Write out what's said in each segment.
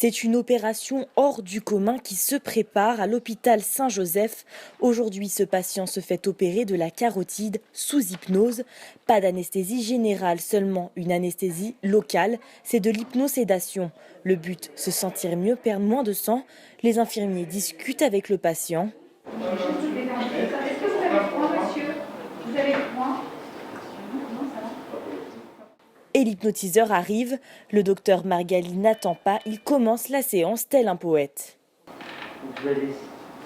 C'est une opération hors du commun qui se prépare à l'hôpital Saint-Joseph. Aujourd'hui, ce patient se fait opérer de la carotide sous hypnose. Pas d'anesthésie générale, seulement une anesthésie locale. C'est de l'hypnosédation. Le but, se sentir mieux, perdre moins de sang. Les infirmiers discutent avec le patient. Est-ce que vous avez froid, monsieur? Vous avez froid? Et l'hypnotiseur arrive. Le docteur Margali n'attend pas. Il commence la séance tel un poète. Vous allez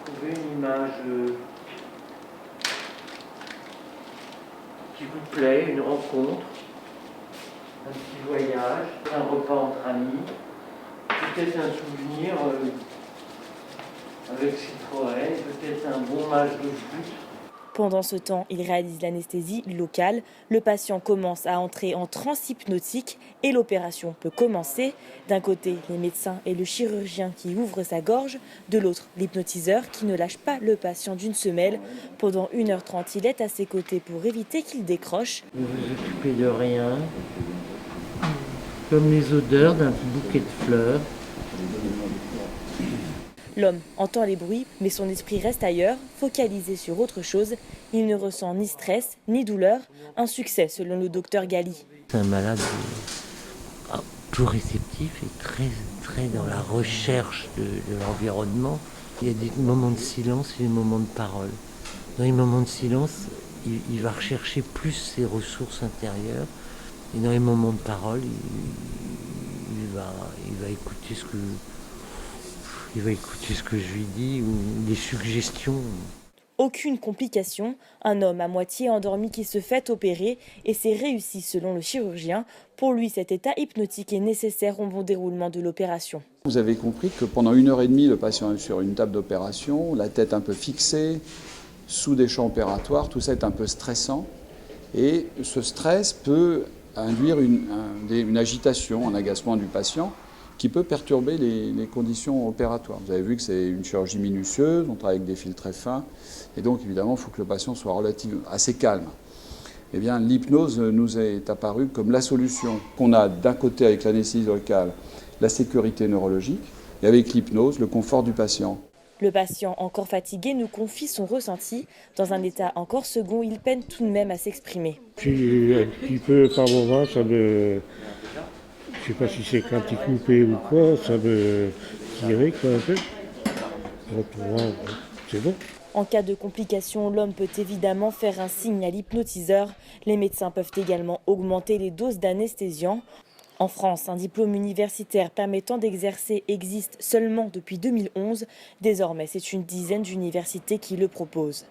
trouver une image qui vous plaît, une rencontre, un petit voyage, un repas entre amis, peut-être un souvenir avec Citroën, peut-être un bon match de foot. Pendant ce temps, il réalise l'anesthésie locale. Le patient commence à entrer en transe hypnotique et l'opération peut commencer. D'un côté, les médecins et le chirurgien qui ouvrent sa gorge. De l'autre, l'hypnotiseur qui ne lâche pas le patient d'une semelle. Pendant 1h30, il est à ses côtés pour éviter qu'il décroche. Ne vous occupez de rien, comme les odeurs d'un bouquet de fleurs. L'homme entend les bruits, mais son esprit reste ailleurs, focalisé sur autre chose. Il ne ressent ni stress, ni douleur. Un succès, selon le docteur Gali. C'est un malade tout réceptif et très dans la recherche de l'environnement. Il y a des moments de silence et des moments de parole. Dans les moments de silence, il va rechercher plus ses ressources intérieures. Et dans les moments de parole, il va écouter ce que je lui dis ou des suggestions. Aucune complication, un homme à moitié endormi qui se fait opérer et c'est réussi selon le chirurgien. Pour lui, cet état hypnotique est nécessaire au bon déroulement de l'opération. Vous avez compris que pendant 1h30, le patient est sur une table d'opération, la tête un peu fixée, sous des champs opératoires, tout ça est un peu stressant. Et ce stress peut induire une agitation, un agacement du patient qui peut perturber les conditions opératoires. Vous avez vu que c'est une chirurgie minutieuse, on travaille avec des fils très fins, et donc évidemment il faut que le patient soit assez calme. Eh bien l'hypnose nous est apparue comme la solution. On a d'un côté avec l'anesthésie locale la sécurité neurologique, et avec l'hypnose le confort du patient. Le patient, encore fatigué, nous confie son ressenti. Dans un état encore second, il peine tout de même à s'exprimer. Un petit peu par moment, ça me... Je ne sais pas si c'est quand il coupé ou quoi, ça me tirait quoi un peu. Autrement, c'est bon. En cas de complication, l'homme peut évidemment faire un signe à l'hypnotiseur. Les médecins peuvent également augmenter les doses d'anesthésiants. En France, un diplôme universitaire permettant d'exercer existe seulement depuis 2011. Désormais, c'est une dizaine d'universités qui le proposent.